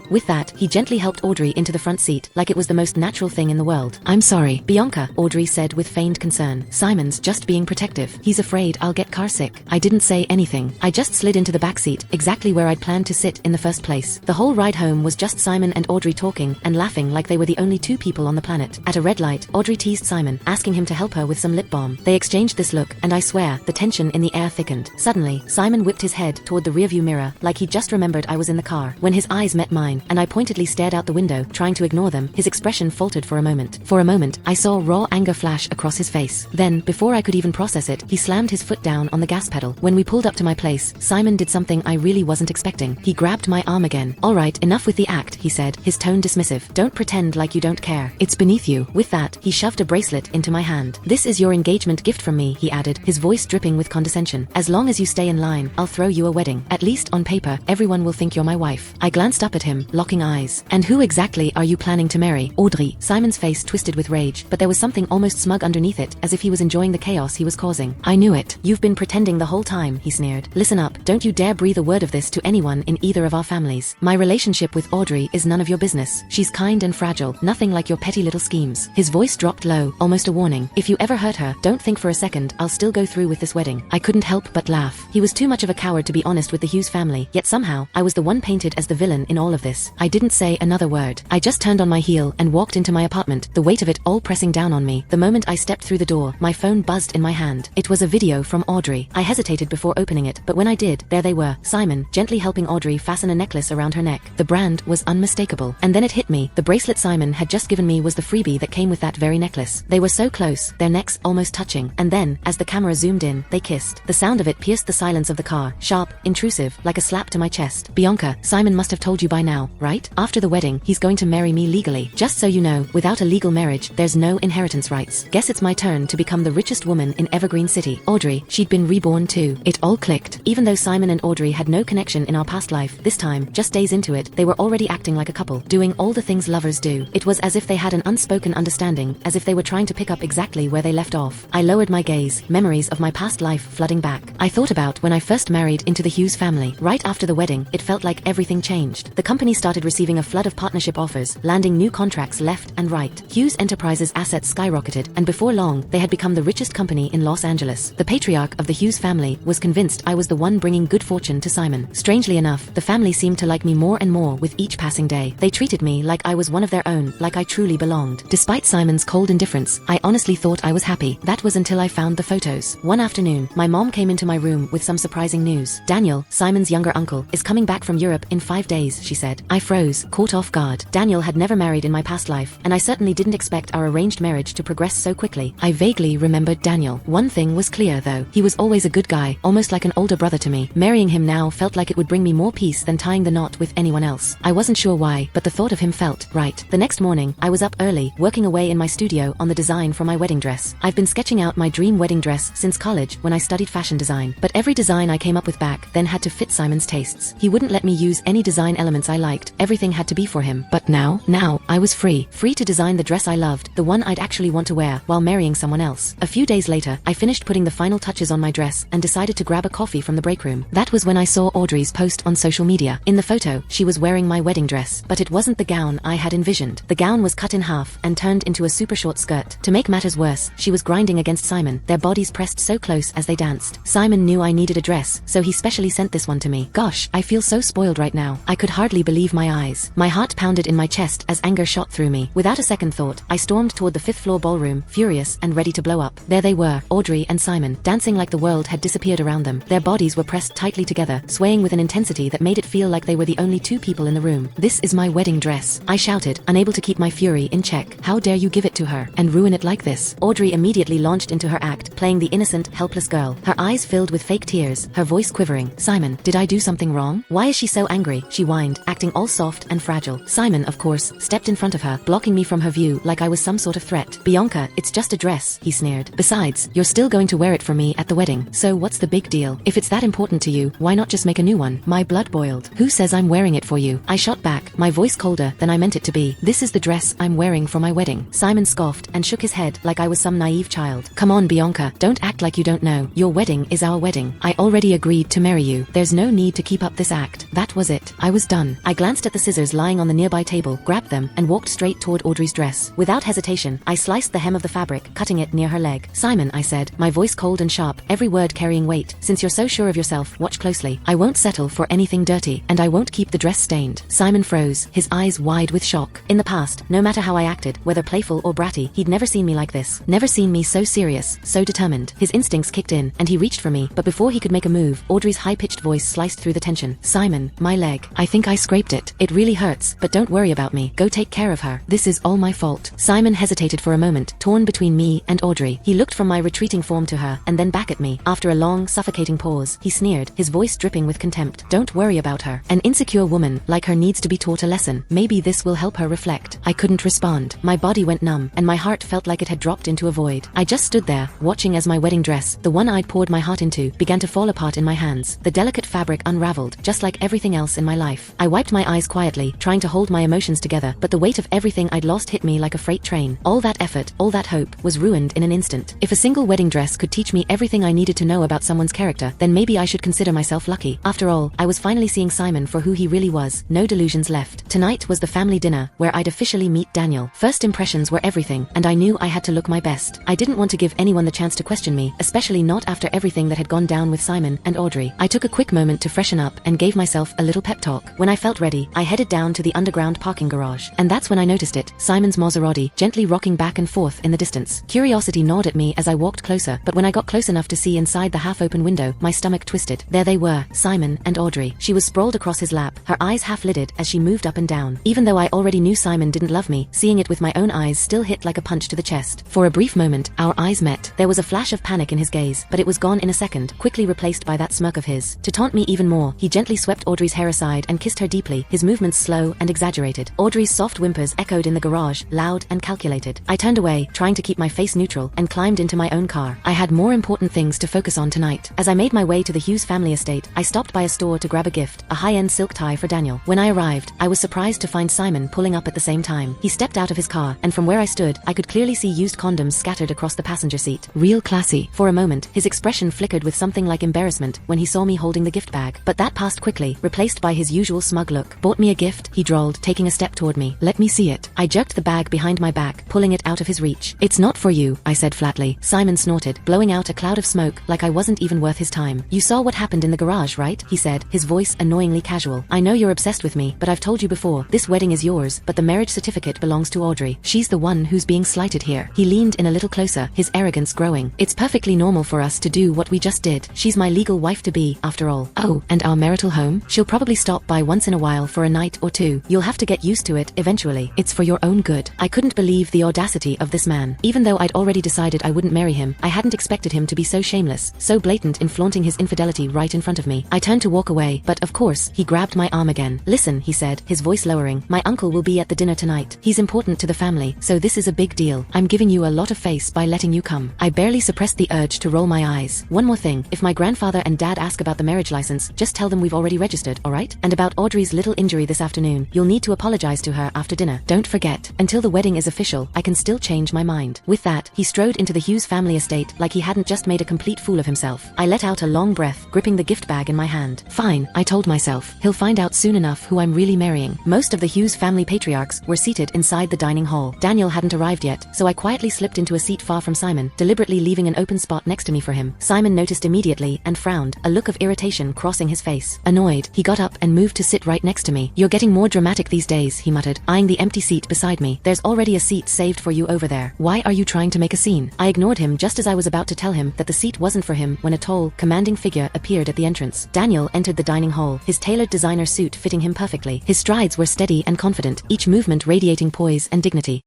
With that, he gently helped Audrey into the front seat, like it was the most natural thing in the world. I'm sorry, Bianca, Audrey said with feigned concern. Simon's just being protective. He's afraid I'll get carsick. I didn't say anything. I just slid into the backseat, exactly where I'd planned to sit in the first place. The whole ride home was just Simon and Audrey talking and laughing like they were the only two people on the planet. At a red light, Audrey teased Simon, asking him to help her with some lip balm. They exchanged this look, and I swear, the tension in the air thickened. Suddenly, Simon whipped his head toward the rearview mirror, like he just remembered I was in the car. When his eyes met mine, and I pointedly stared out the window, trying to ignore them, his expression faltered for a moment. For a moment, I saw raw anger flash across his face. Then, before I could even process it, he slammed his foot down on the gas pedal. When we pulled up to my place, Simon did something I really wasn't expecting. He grabbed my arm again. All right, enough with the act, he said, his tone dismissive. Don't pretend like you don't care. It's beneath you. With that, he shoved a bracelet into my hand. This is your engagement gift from me, he added, his voice dripping with condescension. As long as you stay in line, I'll throw you a wedding. At least on paper, everyone will think you're my wife. I glanced up at him, locking eyes. And who exactly are you planning to marry? Audrey. Simon's face twisted with rage, but there was something almost smug underneath it, as if he was enjoying the chaos he was causing. I knew it. You've been pretending the whole time, he sneered. Listen up, don't you dare breathe a word of this to anyone in either of our families. My relationship with Audrey is none of your business. She's kind and fragile, nothing like your petty little schemes. His voice dropped low, almost a warning. If you ever hurt her, don't think for a second I'll still go through with this wedding. I couldn't help but laugh. He was too much of a coward to be honest with the Hughes family, yet somehow, I was the one painted as the villain in all of this. I didn't say another word. I just turned on my heel and walked into my apartment, the weight of it all pressing down on me. The moment I stepped through the door, my phone buzzed in my hand. It was a video from Audrey. I hesitated before opening it, but when I did, there they were, Simon, gently helping Audrey fasten a necklace around her neck. The brand was unmistakable. And then it hit me. The bracelet Simon had just given me was the freebie that came with that very necklace. They were so close, their necks almost touching. And then, as the camera zoomed in, they kissed. The sound of it pierced the silence of the car, sharp, intrusive, like a slap to my chest. Bianca, Simon must have told you by now, right? After the wedding, he's going to marry me legally. Just so you know, without a legal marriage, there's no inheritance rights. Guess it's my turn to become the richest woman in Evergreen City. Audrey, she'd been reborn too. It all clicked. Even though Simon and Audrey had no connection in our past life, this time, just days into it, they were already acting like a couple, doing all the things lovers do. It was as if they had an unspoken understanding, as if they were trying to pick up exactly where they left off. I lowered my gaze, memories of my past life flooding back. I thought about when I first married into the Hughes family. Right after the wedding, it felt like everything changed. The company started receiving a flood of partnership offers, landing new contracts left and right. Hughes Enterprises' assets skyrocketed, and before long, they had become the richest company in Los Angeles. The patriarch of the Hughes family was convinced I was the one bringing good fortune to Simon. Strangely enough, the family seemed to like me more and more with each passing day. They treated me like I was one of their own, like I truly belonged. Despite Simon's cold indifference, I honestly thought I was happy. That was until I found the photos. One afternoon, my mom came into my room with some surprising news. Daniel, Simon's younger uncle, is coming back from Europe in 5 days, she said. I froze, caught off guard. Daniel had never married in my past life, and I certainly didn't expect our arranged marriage to progress so quickly. I vaguely remembered Daniel. One thing was clear though. He was always a good guy, almost like an older brother to me. Marrying him now felt like it would bring me more peace than tying the knot with anyone else. I wasn't sure why, but the thought of him felt right. The next morning, I was up early, working away in my studio on the design for my wedding dress. I've been sketching out my dream wedding dress since college when I studied fashion design, but every design I came up with back then had to fit Simon's tastes. He wouldn't let me use any design elements I liked. Everything had to be for him. But now I was free to design the dress I loved, the one I'd actually want to wear while marrying someone else. A few days later, I finished putting the final touches on my dress and decided to grab a coffee from the break room. That was when I saw Audrey's post on social media. In the photo, she was wearing my wedding dress, but it wasn't the gown I had envisioned. The gown was cut in half and turned into a super short skirt. To make matters worse, she was grinding against Simon, their bodies pressed so close as they danced. Simon knew I needed a dress, so he specially sent this one to me. Gosh, I feel so spoiled right now. I could hardly believe my eyes. My heart pounded in my chest as anger shot through me. Without a second thought, I stormed toward the 5th floor ballroom, furious and ready to blow up. There they were, Audrey and Simon, dancing like the world had disappeared around them. Their bodies were pressed tightly together, swaying with an intensity that made it feel like they were the only two people in the room. This is my wedding dress, I shouted, unable to keep my fury in check. How dare you give it to her and ruin it like this? Audrey immediately launched into her act, playing the innocent, helpless girl. Her eyes filled with fake tears, her voice quivering. Simon, did I do something wrong? Why is she so angry? She whined, acting all soft and fragile. Simon, of course, stepped in front of her, blocking me from her view like I was some sort of threat. Bianca, it's just a dress, he sneered. Besides, you're still going to wear it for me at the wedding, so what's the big deal? If it's that important to you, why not just make a new one? My blood boiled. Who says I'm wearing it for you? I shot back, my voice colder than I meant it to be. This is the dress I'm wearing for my wedding. Simon scoffed and shook his head like I was some naive child. Come on, Bianca, don't act like you don't know. Your wedding is our wedding. I already agreed to marry you. There's no need to keep up this act. That was it. I was done. I glanced at the scissors lying on the nearby table, grabbed them, and walked straight toward Audrey's dress. Without hesitation, I sliced the hem of the fabric, cutting it near her leg. "Simon," I said, my voice cold and sharp, every word carrying weight, "since you're so sure of yourself, watch closely. I won't settle for anything dirty, and I won't keep the dress stained." Simon froze, his eyes wide with shock. In the past, no matter how I acted, whether playful or bratty, he'd never seen me like this. Never seen me so serious, so determined. His instincts kicked in, and he reached for me, but before he could make a move, Audrey's high-pitched voice sliced through the tension. "Simon, my leg. I think I scraped it. It really hurts, but don't worry about me. Go take care of her. This is all my fault." Simon hesitated for a moment, torn between me and Audrey. He looked from my retreating form to her, and then back at me. After a long, suffocating pause, he sneered, his voice dripping with contempt. "Don't worry about her. An insecure woman like her needs to be taught a lesson. Maybe this will help her reflect." I couldn't respond. My body went numb, and my heart felt like it had dropped into a void. I just stood there, watching as my wedding dress, the one I'd poured my heart into, began to fall apart in my hands. The delicate fabric unraveled, just like everything else in my life. I wiped my eyes quietly, trying to hold my emotions together, but the weight of everything I'd lost hit me like a freight train. All that effort, all that hope, was ruined in an instant. If a single wedding dress could teach me everything I needed to know about someone's character, then maybe I should consider myself lucky. After all, I was finally seeing Simon for who he really was. No delusions left. Tonight was the family dinner, where I'd officially meet Daniel. First impressions were everything, and I knew I had to look my best. I didn't want to give anyone the chance to question me, especially not after everything that had gone down with Simon and Audrey. I took a quick moment to freshen up and gave myself a little pep talk. When I felt ready, I headed down to the underground parking garage. And that's when I noticed it, Simon's Maserati, gently rocking back and forth in the distance. Curiosity gnawed at me as I walked closer, but when I got close enough to see inside the half-open window, my stomach twisted. There they were, Simon and Audrey. She was sprawled across his lap, her eyes half-lidded as she moved up and down. Even though I already knew Simon didn't love me, seeing it with my own eyes still hit like a punch to the chest. For a brief moment, our eyes met. There was a flash of panic in his gaze, but it was gone in a second, quickly replaced by that smirk of his. To taunt me even more, he gently swept Audrey's hair aside and kissed her deeply, his movements slow and exaggerated. Audrey's soft whimpers echoed in the garage, loud and calculated. I turned away, trying to keep my face neutral, and climbed into my own car. I had more important things to focus on tonight. As I made my way to the Hughes family estate, I stopped by a store to grab a gift, a high-end silk tie for Daniel. When I arrived, I was surprised to find Simon pulling up at the same time. He stepped out of his car, and from where I stood, I could clearly see used condoms scattered across the passenger seat. Real classy. For a moment, his expression flickered with something like embarrassment when he saw me holding the gift bag, but that passed quickly, replaced by his usual smug look. "Bought me a gift?" he drawled, taking a step toward me. "Let me see it." I jerked the bag behind my back, pulling it out of his reach. "It's not for you," I said flatly. Simon snorted, blowing out a cloud of smoke like I wasn't even worth his time. "You saw what happened in the garage, right?" he said, his voice annoyingly casual. "I know you're obsessed with me, but I've told you before, this wedding is yours, but the marriage certificate belongs to Audrey. She's the one who's being slighted here." He leaned in a little closer, his arrogance growing. "It's perfectly normal for us to do what we just did. She's my legal wife-to-be, after all." "Oh, and our marital home? She'll probably stop by once in a while for a night or two. You'll have to get used to it eventually. It's for your own good." I couldn't believe the audacity of this man. Even though I'd already decided I wouldn't marry him, I hadn't expected him to be so shameless, so blatant in flaunting his infidelity right in front of me. I turned to walk away, but of course, he grabbed my arm again. "Listen," he said, his voice lowering, "my uncle will be at the dinner tonight. He's important to the family, so this is a big deal. I'm giving you a lot of face by letting you come." I barely suppressed the urge to roll my eyes. "One more thing, if my grandfather and dad ask about the marriage license, just tell them we've already registered, alright? And about Audrey's little injury this afternoon, you'll need to apologize to her after dinner. Don't forget, until the wedding is official, I can still change my mind." With that, he strode into the Hughes family estate like he hadn't just made a complete fool of himself. I let out a long breath, gripping the gift bag in my hand. Fine, I told myself. He'll find out soon enough who I'm really marrying. Most of the Hughes family patriarchs were seated inside the dining hall. Daniel hadn't arrived yet, so I quietly slipped into a seat far from Simon, deliberately leaving an open spot next to me for him. Simon noticed immediately and frowned, a look of irritation crossing his face. Annoyed, he got up and moved to sit right next to me. "You're getting more dramatic these days," he muttered, eyeing the empty seat beside me. "There's already a seat saved for you over there. Why are you trying to make a scene?" I ignored him just as I was about to tell him that the seat wasn't for him when a tall, commanding figure appeared at the entrance. Daniel entered the dining hall, his tailored designer suit fitting him perfectly. His strides were steady and confident, each movement radiating poise and dignity.